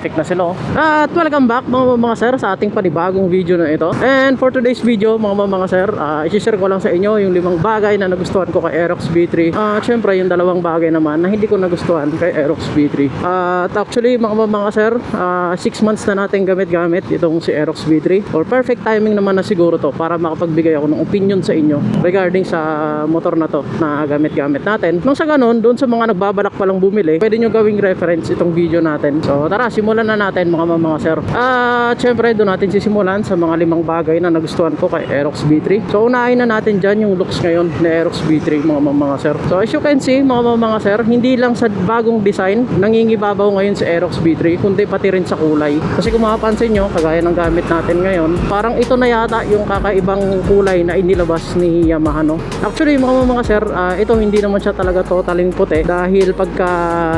traffic na sila. At welcome back mga sir sa ating panibagong video na ito. And for today's video mga sir, i-share ko lang sa inyo yung 5 bagay na nagustuhan ko kay Aerox V3. At syempre yung 2 bagay naman na hindi ko nagustuhan kay Aerox V3. At actually mga sir, 6 months na natin gamit itong si Aerox V3. Or perfect timing naman na siguro to para makapagbigay ako ng opinion sa inyo regarding sa motor na to na gamit natin. Nung sa ganun, doon sa mga nagbabalak pa lang bumili, pwede nyo gawing reference itong video natin. So tara, simulan na natin mga sir. At syempre doon natin sisimulan sa mga 5 bagay na nagustuhan ko kay Aerox V3. So unahin na natin dyan yung looks ngayon ni Aerox V3 mga sir. So as you can see mga sir, hindi lang sa bagong design nangingibabaw ngayon si Aerox V3, kundi pati rin sa kulay. Kasi kung mapapansin nyo, kagaya ng gamit natin ngayon, parang ito na yata yung kakaibang kulay na inilabas ni Yamaha, no? Actually mga sir, ito hindi naman siya talaga totaling puti, dahil pagka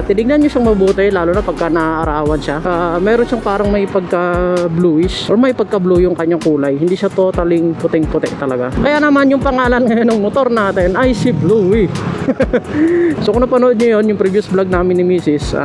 tinignan nyo siyang mabuti, lalo na pagka naaarawan siya, meron siyang parang may pagka bluish or may pagka blue yung kanyang kulay. Hindi siya totaling puting puti talaga. Kaya naman yung pangalan ngayon ng motor natin ay si Bluey. So kung napanood nyo yun, yung previous vlog namin ni Mrs.,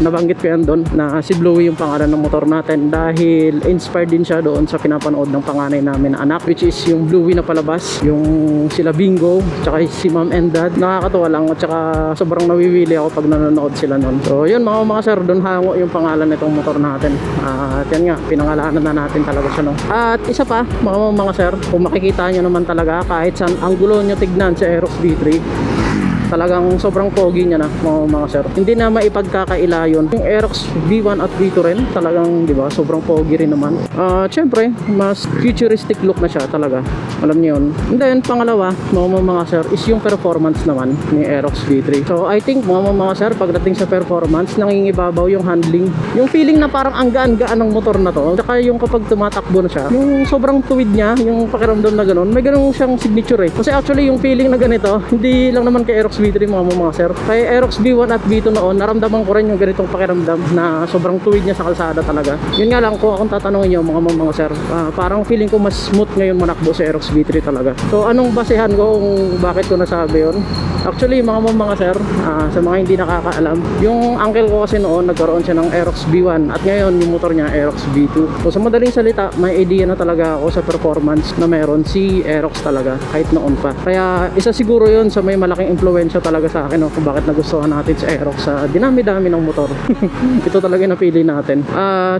nabanggit ko yan doon na si Bluey yung pangalan ng motor natin, dahil inspired din siya doon sa pinapanood ng panganay namin na anak, which is yung Bluey na palabas, yung sila Bingo tsaka si Mom and Dad. Nakakatuwa lang at saka sobrang nawiwili ako pag nanonood sila noon. So yun mga sir, doon hango yung pangalan nitong motor natin. At yan nga, pinangalanan na natin talaga siya, no? At isa pa mga sir, kung makikita nyo naman talaga, kahit saan anggulo nyo tignan sa Aerox V3, talagang sobrang pogi niya na mga sir. Hindi na maipagkakaila yun. Yung Aerox V1 at V2 rin, talagang di ba, sobrang pogi rin naman. Syempre, mas futuristic look na siya talaga. Alam niyo yun. And then, pangalawa, mga sir, is yung performance naman ni Aerox V3. So, I think mga sir, pagdating sa performance, nangingibabaw yung handling. Yung feeling na parang ang gaan-gaan ng motor na to. Saka yung kapag tumatakbo na siya, yung sobrang tuwid niya, yung pakiramdam na ganun, may ganun siyang signature eh. Kasi actually, yung feeling na ganito, hindi lang naman kay Aerox V3 mga sir. Kay Aerox V1 at V2 noon, naramdaman ko rin yung ganitong pakiramdam na sobrang tuwid niya sa kalsada talaga. Yun nga lang, kung akong tatanungin nyo mga sir, parang feeling ko mas smooth ngayon manakbo sa Aerox V3 talaga. So anong basehan ko kung bakit ko nasabi yun? Actually mga sir, sa mga hindi nakakaalam, yung uncle ko kasi noon nagkaroon siya ng Aerox V1 at ngayon yung motor niya Aerox V2. So sa madaling salita, may idea na talaga ako sa performance na meron si Aerox talaga kahit noon pa. Kaya isa siguro yun sa may malaking influensya talaga sa akin, kung bakit nagustuhan natin sa Aerox sa dinami-dami ng motor. Ito talaga yung napili natin.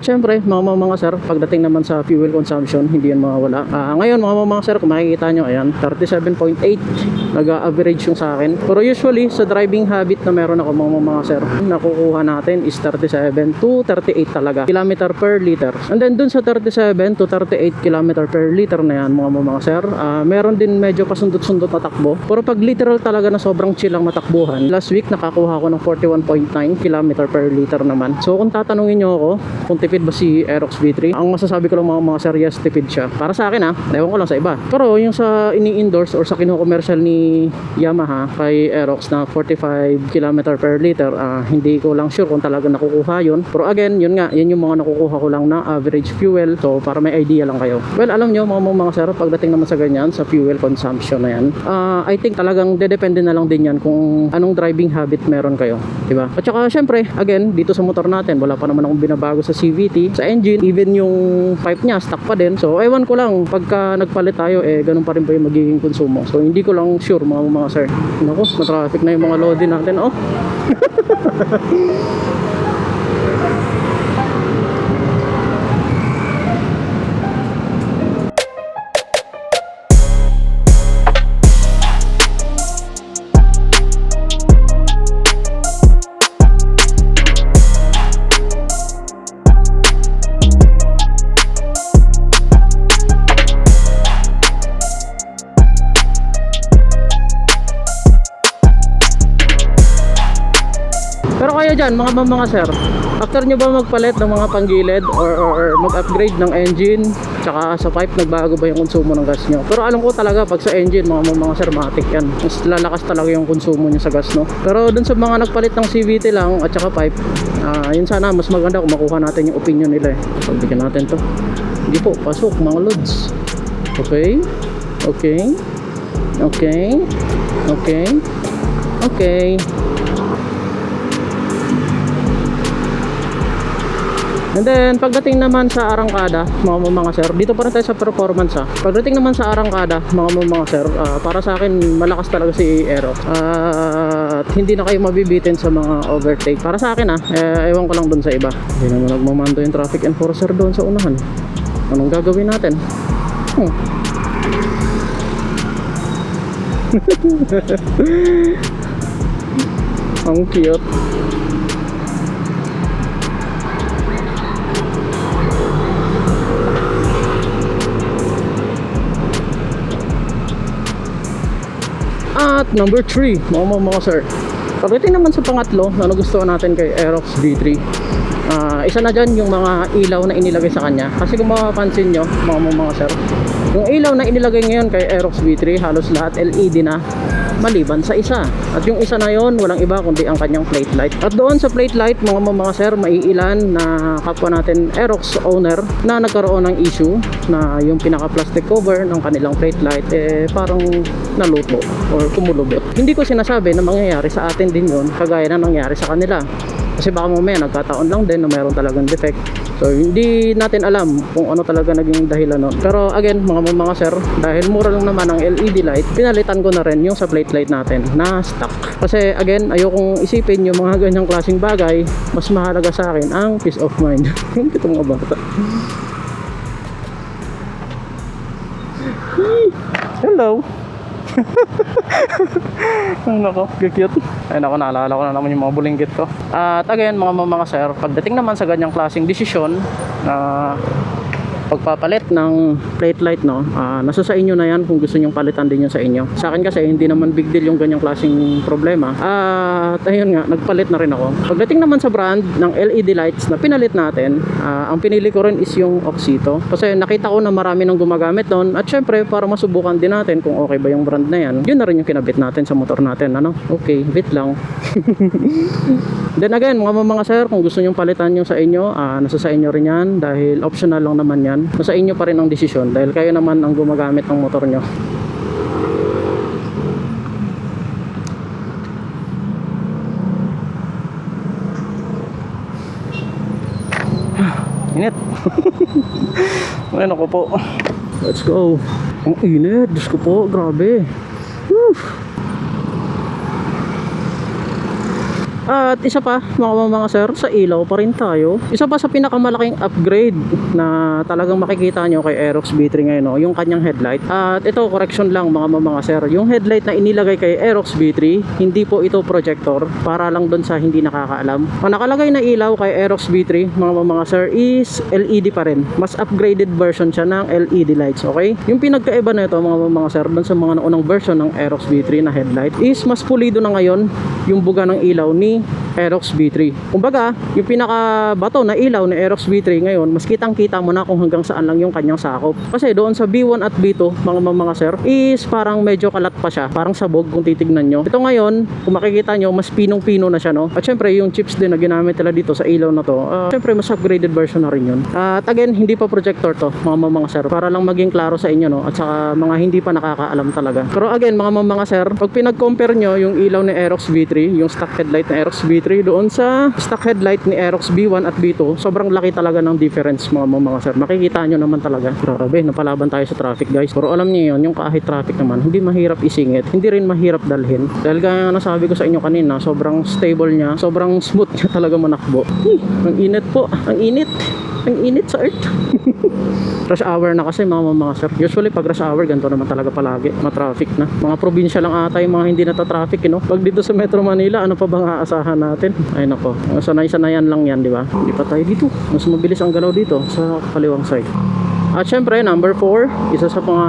Syempre mga sir, pagdating naman sa fuel consumption, hindi yan mawawala. Ngayon mga sir, kung makikita nyo, ayan, 37.8 nag-average yung sa akin. Pero usually sa driving habit na meron ako mga sir, nakukuha natin is 37 to 38 talaga kilometer per liter. And then dun sa 37 to 38 kilometer per liter na yan mga sir, meron din medyo pasundot-sundot na takbo. Pero pag literal talaga na sobrang chill ang matakbuhan, last week nakakuha ko ng 41.9 kilometer per liter naman. So kung tatanungin nyo ako kung tipid ba si Aerox V3, ang masasabi ko lang mga sir, yes, tipid siya. Para sa akin ewan ko lang sa iba. Pero yung sa ini-endorse or sa kinukomersyal ni Yamaha kay Aerox na 45 km per liter, hindi ko lang sure kung talaga nakukuha yun. Pero again, yun nga, yun yung mga nakukuha ko lang na average fuel. So para may idea lang kayo. Well, alam nyo mga sir, pagdating naman sa ganyan, sa fuel consumption na yan, I think talagang dedepende na lang din yan kung anong driving habit meron kayo, diba? At saka syempre, again, dito sa motor natin, wala pa naman akong binabago sa CVT, sa engine, even yung pipe niya stock pa din. So ewan ko lang, pagka nagpalit tayo, ganun pa rin ba yung magiging konsumo. So hindi ko lang sure mga sir. Naku, na-traffic na yung mga loading natin, Pero kayo dyan mga sir, after nyo ba magpalit ng mga panggilid or mag-upgrade ng engine tsaka sa pipe, nagbago ba yung konsumo ng gas nyo? Pero alam ko talaga pag sa engine mga sir, matik yan, mas lalakas talaga yung konsumo nyo sa gas, no? Pero dun sa mga nagpalit ng CVT lang at saka pipe, yun sana mas maganda kung makuha natin yung opinion nila. So bigyan natin to. Hindi po, pasok mga lods. Okay. Okay. Okay. Okay. Okay. And then pagdating naman sa arangkada mga sir, dito pa rin tayo sa performance Pagdating naman sa arangkada mga sir, para sa akin malakas talaga si Aerox. At hindi na kayo mabibitin sa mga overtake. Para sa akin ewan ko lang dun sa iba. Hindi naman nagmamando yung traffic enforcer doon sa unahan. Anong gagawin natin? Ang cute. At number 3 mga sir, pagdating naman sa pangatlo na nagustuhan natin kay Aerox V3, isa na dyan yung mga ilaw na inilagay sa kanya. Kasi kung mapapansin nyo mga sir, yung ilaw na inilagay ngayon kay Aerox V3 halos lahat LED na, maliban sa isa. At yung isa na yon walang iba kundi ang kanyang plate light. At doon sa plate light mga sir, maiilan na kapwa natin Aerox owner na nagkaroon ng issue na yung pinaka plastic cover ng kanilang plate light parang naluto or kumulubot. Hindi ko sinasabi na mangyayari sa atin din yon kagaya na nangyari sa kanila, kasi baka mamaya nagkataon lang din na mayroon talagang defect. So hindi natin alam kung ano talaga naging dahilan nun. Pero again mga sir, dahil mura lang naman ang LED light, pinalitan ko na rin yung sa plate light natin na stock. Kasi again, ayokong isipin yung mga ganyang klaseng bagay. Mas mahalaga sa akin ang peace of mind. Itong mga bata. Hello. Ang nako, cute. Ay nako, naalala ko na naman yung mga bulinggit ko. At again mga sir, pagdating naman sa ganyang klaseng desisyon na pagpapalit ng plate light nasa sa inyo na yan kung gusto nyong palitan din yun sa inyo. Sa akin kasi hindi naman big deal yung ganyang klaseng problema. At ayun nga, nagpalit na rin ako. Pagdating naman sa brand ng LED lights na pinalit natin, ang pinili ko rin is yung Oxito. Kasi nakita ko na marami nang gumagamit doon. At syempre para masubukan din natin kung okay ba yung brand na yan, yun na rin yung kinabit natin sa motor natin. Okay, bit lang. Then again mga sir, kung gusto nyong palitan yung sa inyo, nasa sa inyo rin yan. Dahil optional lang naman yan. Nasa inyo pa rin ang desisyon dahil kayo naman ang gumagamit ng motor nyo. Init. Ay naku po. Let's go. Ang init, Diyos ko po, grabe. Woo. At isa pa mga sir, sa ilaw pa rin tayo. Isa pa sa pinakamalaking upgrade na talagang makikita nyo kay Aerox V3 ngayon, yung kanyang headlight. At ito, correction lang mga sir, yung headlight na inilagay kay Aerox V3, hindi po ito projector, para lang doon sa hindi nakakaalam. Ang nakalagay na ilaw kay Aerox V3 mga sir is LED pa rin. Mas upgraded version siya ng LED lights, okay? Yung pinagkaiba na ito mga sir, doon sa mga naunang version ng Aerox V3 na headlight is mas pulido na ngayon yung buga ng ilaw ni Aerox V3. Kumbaga, yung pinaka-bato na ilaw ni Aerox V3 ngayon, mas kitang-kita mo na kung hanggang saan lang yung kanyang sakop. Kasi doon sa B1 at B2, mga sir, is parang medyo kalat pa siya. Parang sabog kung titignan nyo. Ito ngayon, kung makikita nyo, mas pinong-pino na siya, no? At syempre, yung chips din na ginamit nila dito sa ilaw na to, syempre, mas upgraded version na rin yun. At again, hindi pa projector to, mga sir, para lang maging klaro sa inyo, no? At saka mga hindi pa nakakaalam talaga. Pero again, mga sir, pag pinag-compare nyo yung ilaw ni Aerox V3, yung stock headlight ni Aerox V3 doon sa stock headlight ni Aerox B1 at B2, sobrang laki talaga ng difference mga sir. Makikita nyo naman talaga. Grabe, napalaban tayo sa traffic guys. Pero alam niyo yun, yung kahit traffic naman, hindi mahirap isingit, hindi rin mahirap dalhin. Dahil gaya nasabi ko sa inyo kanina, sobrang stable niya, sobrang smooth niya talaga manakbo. Ang init po, ang init. Ang init sa earth. Rush hour na kasi mga sir. Usually pag rush hour ganito naman talaga palagi, ma-traffic na. Mga probinsya lang ata yung mga hindi nata-traffic, Pag dito sa Metro Manila, ano pa bang aasahan natin? Ay nako, sanay-sanayan lang yan, di ba? Hindi pa tayo dito. Mas mabilis ang galaw dito sa kaliwang side. At syempre, number 4, isa sa mga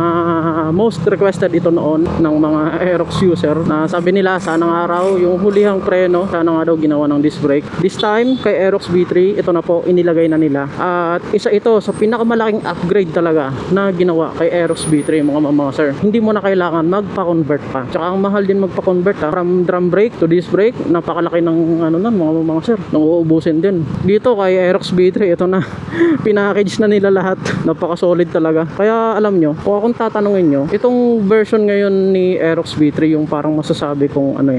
most requested ito noon ng mga Aerox user na sabi nila, sanang araw yung hulihang preno, sana nga daw ginawa ng disc brake. This time, kay Aerox V3, ito na po, inilagay na nila. At isa ito sa pinakamalaking upgrade talaga na ginawa kay Aerox V3, mga sir. Hindi mo na kailangan magpa-convert pa. Tsaka ang mahal din magpa-convert, from drum brake to disc brake, napakalaki ng mga sir, nang uubusin din. Dito kay Aerox V3, ito na, pinackage na nila lahat. Napaka napaka-solid talaga. Kaya alam nyo, kung akong tatanungin nyo, itong version ngayon ni Aerox V3 yung parang masasabi kong ano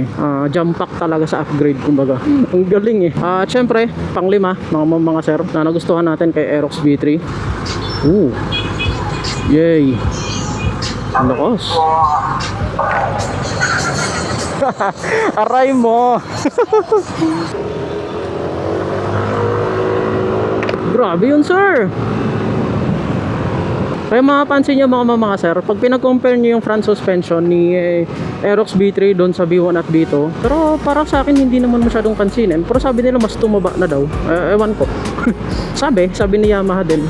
jump pack talaga sa upgrade kumbaga. Ang galing At syempre, panglima, mga sir, na nagustuhan natin kay Aerox V3. Yay! Ang lakas. Aray mo. Grabe yun, sir. Kaya mapapansin nyo mga sir, pag pinag-compare nyo yung front suspension ni Aerox V3 doon sa V1 at V2, pero para sa akin hindi naman masyadong pansinin. Pero sabi nila mas tumaba na daw. Ewan ko. sabi ni Yamaha din.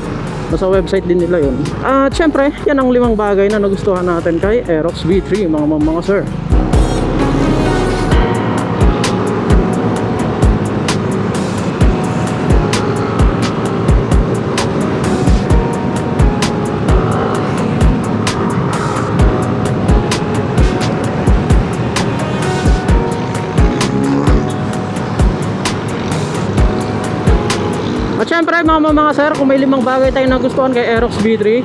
Nasa website din nila yun. At syempre, yan ang 5 bagay na nagustuhan natin kay Aerox V3 mga sir. At syempre mga sir, kung may 5 bagay tayong nagustuhan kay Aerox V3,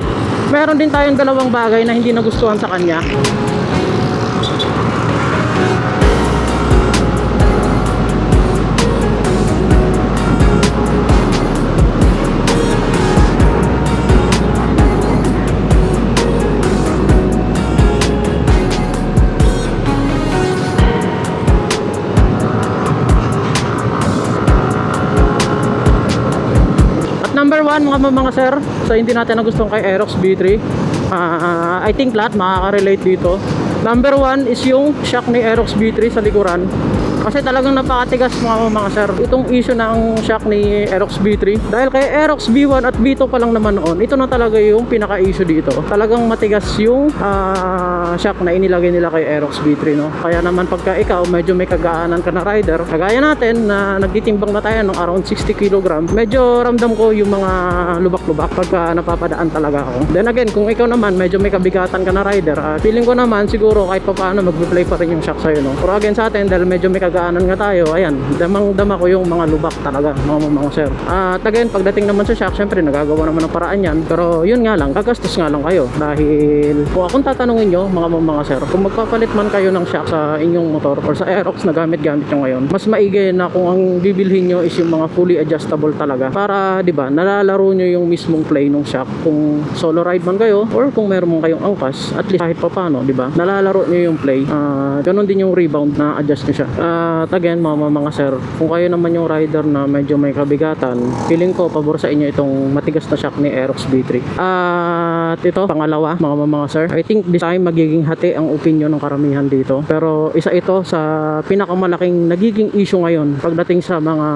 meron din tayong 2 bagay na hindi nagustuhan sa kanya. Number 1 mga sir, so hindi natin nagustuhan kay Aerox V3, I think lahat makaka-relate dito. Number 1 is yung shock ni Aerox V3 sa likuran. Kasi talagang napakatigas mga sir itong issue ng shock ni Aerox V3. Dahil kay Aerox V1 at V2 pa lang naman noon, ito na talaga yung pinaka-issue dito. Talagang matigas yung shock na inilagay nila kay Aerox V3, no? Kaya naman pagka ikaw medyo may kagaanan ka na rider, kagaya natin na nagtitimbang na tayo ng around 60 kg, medyo ramdam ko yung mga lubak-lubak pagka napapadaan talaga ako. Then again, kung ikaw naman medyo may kabigatan ka na rider, feeling ko naman siguro kahit papaano mag-play pa rin yung shock sa'yo, no? Pero again sa atin, dahil medyo may kagaanan nga tayo, ayan, damang-dama ko yung mga lubak talaga mga sir. At again, pagdating naman sa shock, syempre nagagawa naman ng paraan yan, pero yun nga lang, gagastos nga lang kayo. Dahil kung akong tatanungin nyo mga sir, kung magpapalit man kayo ng shock sa inyong motor or sa Aerox na gamit-gamit nyo ngayon, mas maigi na kung ang bibilhin nyo is yung mga fully adjustable talaga, para di ba nalalaro nyo yung mismong play ng shock. Kung solo ride man kayo or kung meron man kayong angkas, at least kahit pa paano, di ba nalalaro nyo yung play. Ganon din yung rebound na adjust nyo siya. At again mga sir, kung kayo naman yung rider na medyo may kabigatan, feeling ko pabor sa inyo itong matigas na shock ni Aerox V3. At ito pangalawa mga sir, I think this time magiging hati ang opinion ng karamihan dito, pero isa ito sa pinakamalaking nagiging issue ngayon pagdating sa mga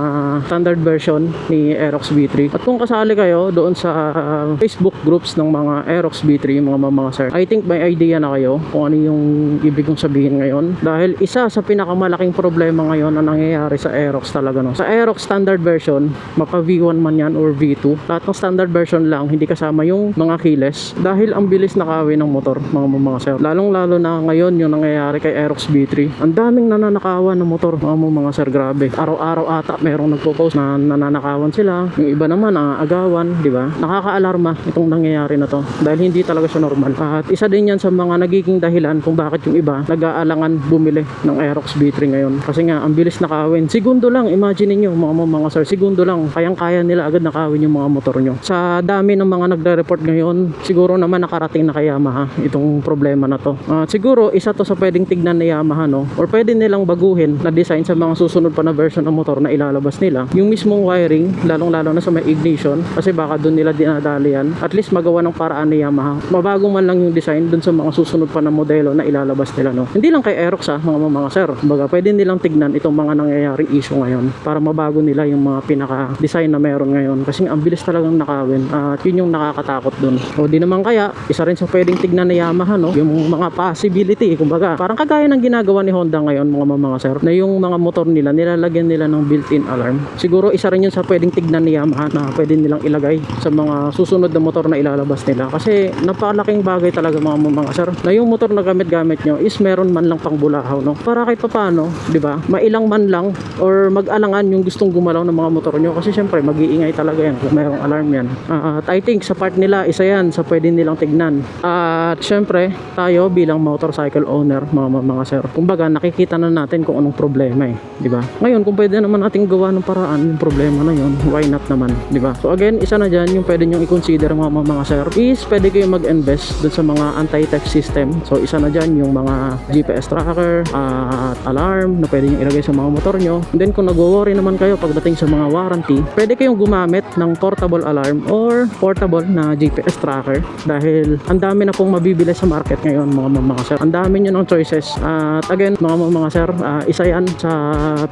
standard version ni Aerox V3. At kung kasali kayo doon sa Facebook groups ng mga Aerox V3 mga sir, I think may idea na kayo kung ano yung ibig kong sabihin ngayon. Dahil isa sa pinakamalaking problema ngayon na nangyayari sa Aerox talaga, no? Sa Aerox standard version, mapa V1 man yan or V2, lahat ng standard version lang, hindi kasama yung mga keyless, dahil ang bilis nakawin ng motor mga sir. Lalong lalo na ngayon yung nangyayari kay Aerox V3, ang daming nananakawan ng motor mga sir, grabe. Araw-araw ata merong nagpo-post na nananakawan sila, yung iba naman agawan, di ba? Nakaka-alarma itong nangyayari na to, dahil hindi talaga siya normal. At isa din yan sa mga nagiging dahilan kung bakit yung iba nag-aalangan bumili ng Aerox V3 ngayon, kasi nga ang bilis nakawin. Segundo lang, imagine niyo mga sir, segundo lang kayang-kaya nila agad nakawin yung mga motor nyo. Sa dami ng mga nagre-report ngayon, siguro naman nakarating na kay Yamaha itong problema na to. Siguro isa to sa pwedeng tignan ni Yamaha, no? Or pwede nilang baguhin na design sa mga susunod pa na version ng motor na ilalabas nila. Yung mismong wiring, lalong-lalo na sa may ignition, kasi baka doon nila dinadali yan. At least magawa ng paraan ni Yamaha. Mabago man lang yung design doon sa mga susunod pa na modelo na ilalabas nila, no? Hindi lang kay Aerox mga sir. Baga pwede nilang tignan itong mga nangyayaring issue ngayon para mabago nila yung mga pinaka-design na meron ngayon, kasi ang bilis talagang nakawin. At yun yung nakakatakot dun. O di naman kaya, isa rin sa pwedeng tignan na Yamaha, no? Yung mga possibility, kumbaga parang kagaya ng ginagawa ni Honda ngayon mga sir, na yung mga motor nila nilalagyan nila ng built-in alarm. Siguro isa rin yun sa pwedeng tignan ni Yamaha na pwede nilang ilagay sa mga susunod na motor na ilalabas nila, kasi napakalaking bagay talaga mga sir, na yung motor na gamit-gamit nyo is meron man lang pang bulahaw, no? Para kahit papaano, di di ba? Mailang man lang or mag-alangan yung gustong gumalaw ng mga motor nyo kasi syempre mag-iingay talaga yan kung mayroong alarm yan. At I think sa part nila isa yan sa pwede nilang tignan. At syempre tayo bilang motorcycle owner mga sir, kumbaga nakikita na natin kung anong problema di ba? Ngayon kung pwede naman nating gawa ng paraan yung problema na yun, why not naman, di ba? So again, isa na dyan yung pwede nyong i-consider mga sir is pwede kayo mag-invest dun sa mga anti-theft system. So isa na dyan yung mga GPS tracker at alarm na pwede nyong ilagay sa mga motor nyo. And then kung nag-worry naman kayo pagdating sa mga warranty, pwede kayong gumamit ng portable alarm or portable na GPS tracker dahil ang dami na pong mabibili sa market ngayon mga sir. Ang dami nyo ng choices. At again mga sir, isa yan sa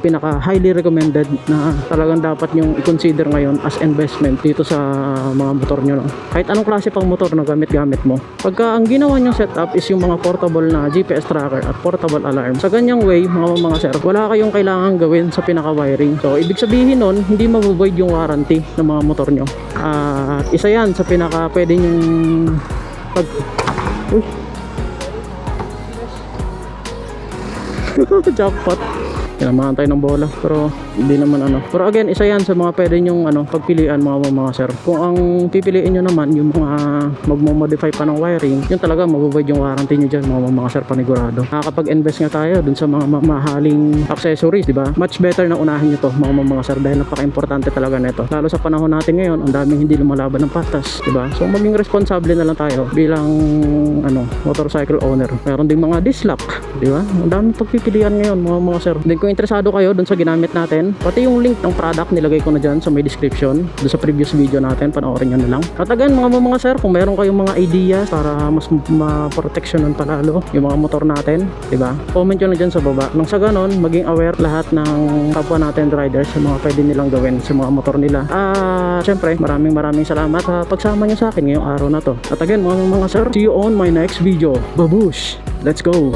pinaka highly recommended na talagang dapat nyong i-consider ngayon as investment dito sa mga motor nyo. Kahit anong klase pang motor na gamit mo. Pagka ang ginawa nyong setup is yung mga portable na GPS tracker at portable alarm, sa ganyang way mga sir, wala kayong kailangan gawin sa pinaka-wiring. So ibig sabihin nun, hindi mabuvoid yung warranty ng mga motor nyo. Isa yan sa pinaka pwede nyong jackpot. Kinamahan tayo ng bola pero hindi naman pero again isa yan sa mga pwede nyong pagpilian mga sir. Kung ang pipiliin nyo naman yung mga magmo-modify pa ng wiring, yun talaga mabuvoid yung warranty nyo dyan mga sir, panigurado. Nakakapag-invest nga tayo dun sa mga mahaling accessories, di ba? Much better na unahin nyo to mga sir dahil napaka-importante talaga nito. Lalo sa panahon natin ngayon, ang daming hindi lumalaban ng patas, di ba? So maging responsable na lang tayo bilang motorcycle owner. Meron ding mga dislock, di ba? Ang daming pagpipilian ngayon mga sir. Then kung interesado kayo dun sa ginamit natin, pati yung link ng product nilagay ko na dyan sa may description dun sa previous video natin, panoorin nyo na lang. At again mga sir, kung meron kayong mga ideas para mas ma-protectionan palalo yung mga motor natin, diba? Comment nyo na dyan sa baba. Nang sa ganon, maging aware lahat ng kapwa natin riders sa mga pwede nilang gawin sa mga motor nila. Syempre, maraming salamat sa pagsama nyo sa akin ngayong araw na to. At again mga sir, see you on my next video. Babush! Let's go!